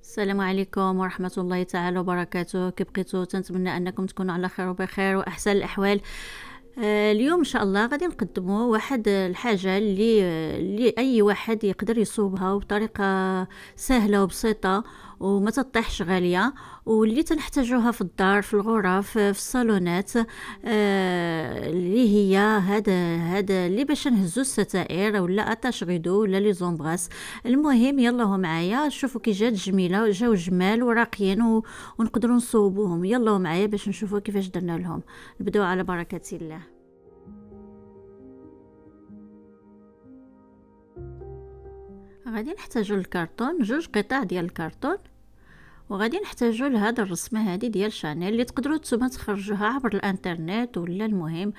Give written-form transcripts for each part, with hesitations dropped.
السلام عليكم ورحمة الله تعالى وبركاته. كي بقيتو تنتمنى انكم تكونوا على خير وبخير واحسن الاحوال. اليوم ان شاء الله غادي نقدموا واحد الحاجه اللي اي واحد يقدر يصوبها بطريقه سهله وبسيطه وما تطيحش غاليه، واللي تنحتاجوها في الدار، في الغرف، في الصالونات. اللي هي هذا اللي باش نهزو الستائر ولا اتاشغيدو ولا لي زومبغاس. المهم يلا معايا شوفوا كي جات جميله، جاو جمال وراقيين ونقدروا نصوبوهم. يلا معايا باش نشوفوا كيفاش درنا لهم. نبداو على بركه الله. غادي نحتاجو الكرتون، جوج قطع ديال الكرتون، وغادي نحتاجو لهذا الرسمه هذه ديال شانيل اللي تقدروا نتوما تخرجوها عبر الانترنت ولا المهم.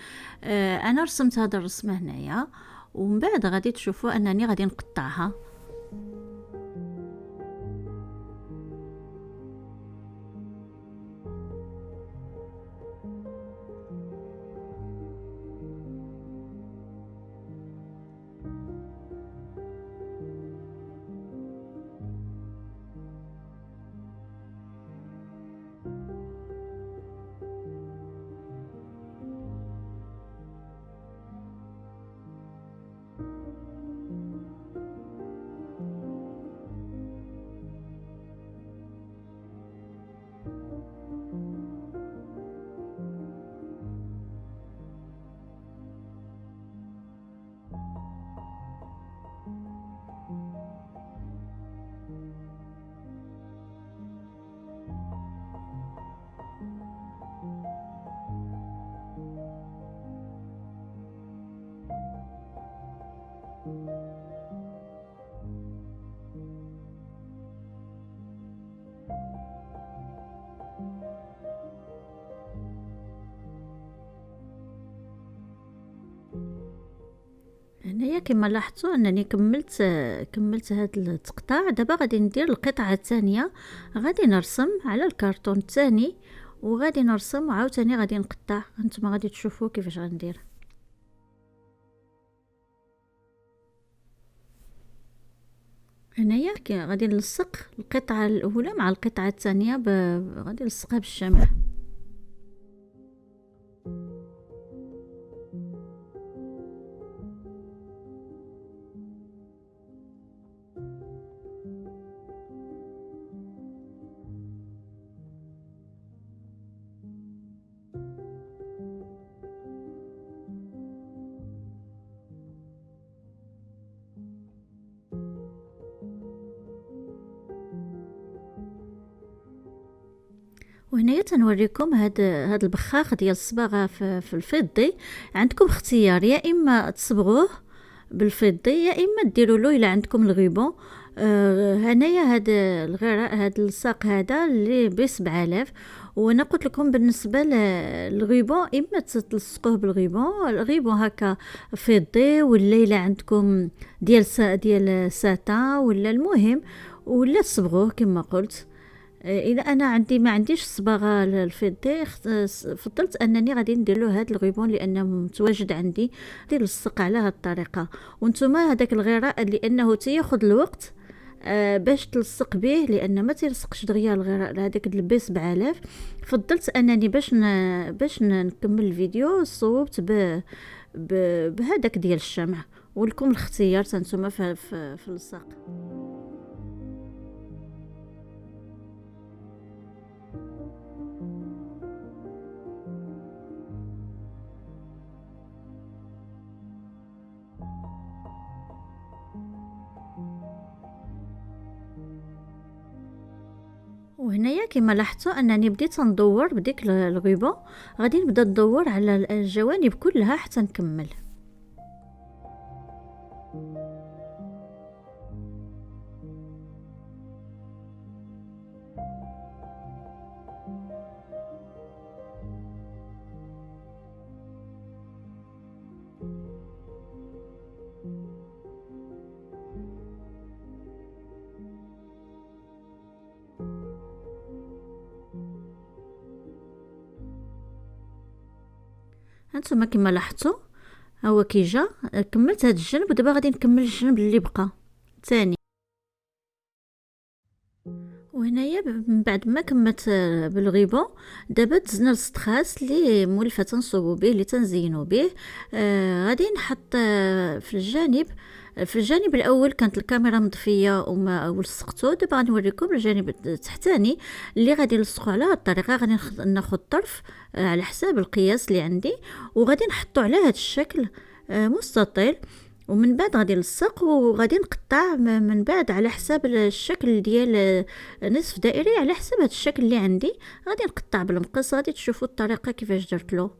انا رسمت هذا الرسمه هنايا، ومن بعد غادي تشوفوا انني غادي نقطعها. هنايا كما لاحظتوا انني كملت هاد التقطاع. دابا غادي ندير القطعه الثانيه، غادي نرسم على الكرتون الثاني وغادي نرسم وعاوتاني غادي نقطع. انتما غادي تشوفوا كيفاش غندير. هنايا غادي نلصق القطعه الاولى مع القطعه الثانيه غادي نلصقها بالشمع. وهنايا تنوريكم هاد البخاخ ديال الصباغه في الفضي. عندكم اختيار، يا اما تصبغوه بالفضي يا اما ديروا له الى عندكم الغيبون. هنايا هاد الغراء، هاد الساق هذا اللي ب7000. وانا قلت لكم بالنسبه للغيبون اما تلصقوه بالغيبون، الغيبون هكا فضي، ولا الى عندكم ديال ساتان ولا المهم، ولا تصبغوه كما قلت. اذا انا ما عنديش الصباغه الفضي، فضلت انني غادي ندير له هذا الغيبون لانه متواجد عندي. غادي نلصق على هذه الطريقه. وانتم هذاك الغراء لانه تياخذ الوقت باش تلصق به، لان ما تيلصقش دغيا الغراء هذاك اللي ب7000. فضلت انني باش نكمل الفيديو صوبت بهذاك ديال الشمع. ولكم الاختيار انتم في اللصاق. وهنايا كما لاحظتوا انني بديت ندور بديك الغيبه، غادي نبدا ندور على الجوانب كلها حتى نكمل. هانتوما كما لاحظتوا هو كي جا كملت هاد الجنب، ودابا غادي نكمل الجنب اللي بقى ثاني. وهنايا من بعد ما كملت بالغيبون، دابا دزنا للستخاس اللي مولفه تنصوبو به اللي تنزينو به. غادي نحط في الجانب، في الجانب الاول كانت الكاميرا مطفيه وما ولصقتو. دابا غادي نوريكم الجانب التحتاني اللي غادي نلصقو على هاد الطريقه. غادي ناخذ طرف على حساب القياس اللي عندي، وغادي نحطو على هاد الشكل مستطيل، ومن بعد غادي نلصق وغادي نقطع من بعد على حساب الشكل ديال نصف دائري، على حساب هذا الشكل اللي عندي. غادي نقطع بالمقص. غادي تشوفوا الطريقه كيفاش درت له.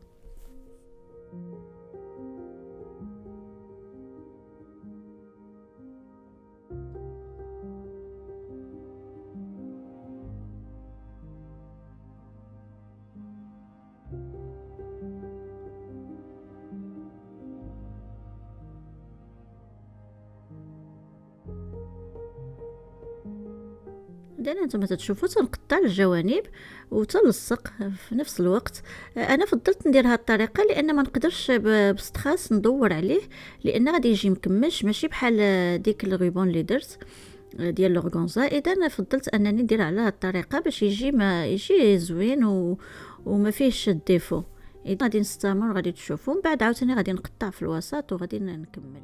دانا نتوما تشوفوا تنقطع الجوانب وتنلصق في نفس الوقت. انا فضلت ندير هذه الطريقه لان ما نقدرش بستخاس ندور عليه، لان غادي يجي مكمش ماشي بحال ديك الغيبون اللي درت ديال لورغونزا. اذا فضلت انني ندير على هذه الطريقه باش يجي ما يجي زوين وما فيهش الديفو. اذا غادي نستمر، غادي تشوفوا من بعد عاوتاني غادي نقطع في الوسط وغادي نكمل.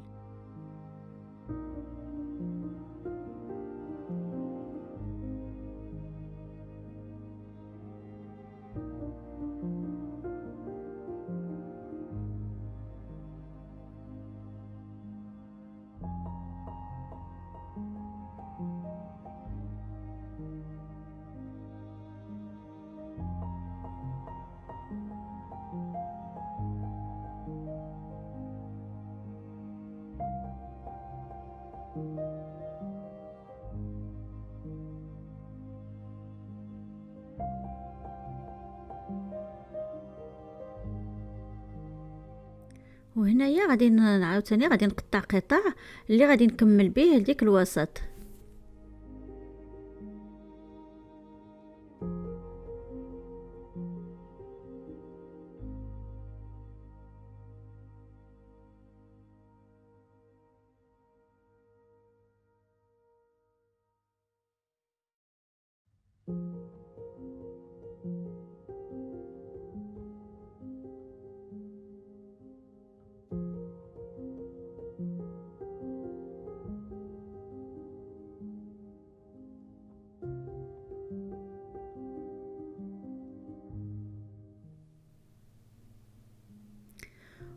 وهنايا غادي عاوتاني غادي نقطع قطع اللي غادي نكمل به ديك الوسط.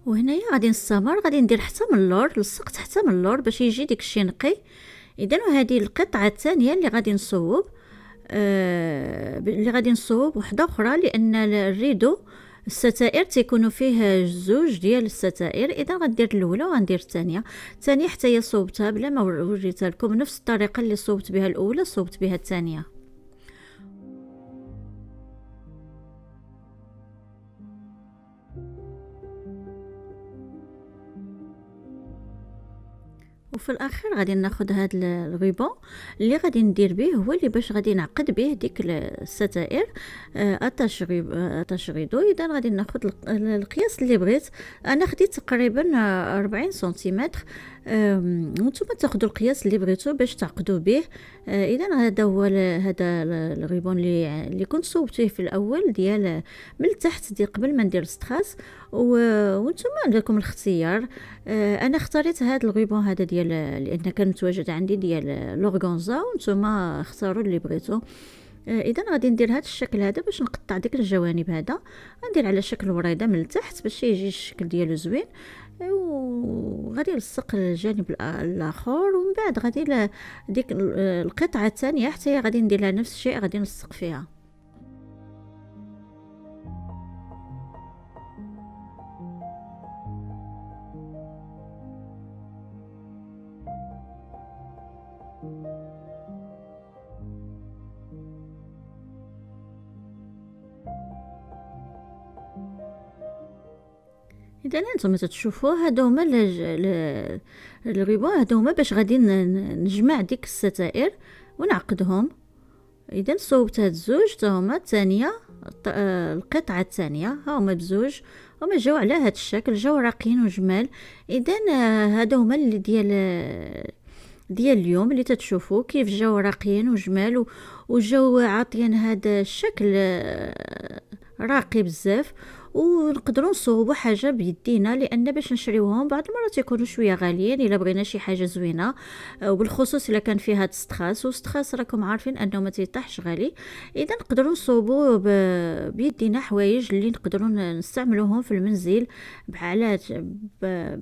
وهنايا غادي نستمر، غادي ندير حتى من اللور، لصقت حتى من اللور باش يجي ديك الشيء نقي. اذا وهذه القطعه الثانيه اللي غادي نصوب، اللي غادي نصوب وحده اخرى، لان الريدو الستائر تيكونوا فيه زوج ديال الستائر. اذا غندير الاولى وغندير الثانيه. الثانيه حتى هي صوبتها بلا ما وريتها لكم، نفس الطريقه اللي صوبت بها الاولى صوبت بها الثانيه. وفي الاخير غادي ناخذ هذا الغيبون اللي غادي ندير به، هو اللي باش غادي نعقد به ديك الستائر اتاش غيدو. اذا غادي ناخذ القياس اللي بغيت. انا خديت تقريبا 40 سنتيمتر. وانتم تاخذوا القياس اللي بغيتو باش تعقدوا به. اذا هذا هو هذا الغيبون اللي كنت صوبته في الاول ديال من التحت ديال قبل ما ندير الستراس. وانتم عندكم الاختيار. انا اختاريت هذا الغيبون هذا ديال لان كان متواجد عندي ديال لورغانزا، وانتم اختاروا اللي بغيتو. اذا غادي ندير هذا الشكل هذا باش نقطع ديك الجوانب. هذا غندير على شكل وريده من التحت باش يجي الشكل ديالو زوين، وغادي نلصق الجانب الاخر. ومن بعد غادي ديك القطعه الثانيه حتى هي غادي ندير لها نفس الشيء، غادي نلصق فيها. اذا انتم تتشوفوا هادو هما الغيبون، هادو هما باش غادي نجمع ديك الستائر ونعقدهم. اذا صوبت هاد الزوج حتى هما الثانيه، القطعه الثانيه ها هما بزوج، هما جاو على هاد الشكل، جاو راقيين وجمال. اذا هادو هما اللي ديال ديال اليوم اللي تتشوفوا كيف جاو راقيين وجمال وجاو عاطيين هذا الشكل راقي بزاف. ونقدروا نصوبوا حاجه بيدينا، لان باش نشريوهم بعض المرات يكونوا شويه غاليين الا بغينا شي حاجه زوينه، وبالخصوص الا كان فيها ستخاس، وستخاس راكم عارفين انه ما تيطيحش غالي. اذا نقدروا نصوبوا بيدينا حوايج اللي نقدروا نستعملوهم في المنزل بحال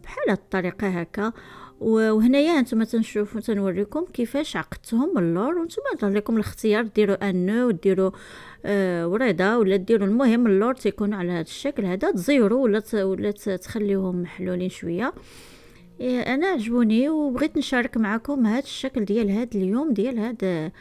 بحال الطريقه هكا. وهنايا نتوما تنشوفوا تنوريكم كيفاش عقدتهم من اللور، وانتوما ظهر لكم الاختيار ديروا انو وديروا وريضه ولا ديروا، المهم اللور تيكونوا على هذا الشكل هذا، تزيروا ولا تخليوهم محلولين شويه. انا عجبوني وبغيت نشارك معكم هذا الشكل ديال هذا اليوم ديال هذا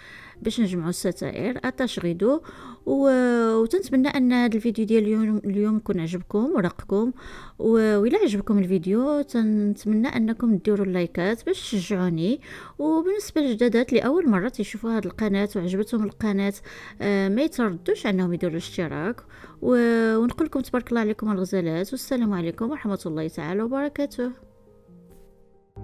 باش نجمعوا الستائر اتاش غيدو. وتنتمنى ان هذا الفيديو ديال اليوم يكون عجبكم ورقكم. وإلا عجبكم الفيديو تنتمنى انكم ديروا اللايكات باش تشجعوني. وبالنسبه للجدادات لاول مره تيشوفوا هذه القناه وعجبتهم القناه، ما يتردوش انهم يديروا الاشتراك. ونقول لكم تبارك الله عليكم الغزالات، والسلام عليكم ورحمه الله تعالى وبركاته.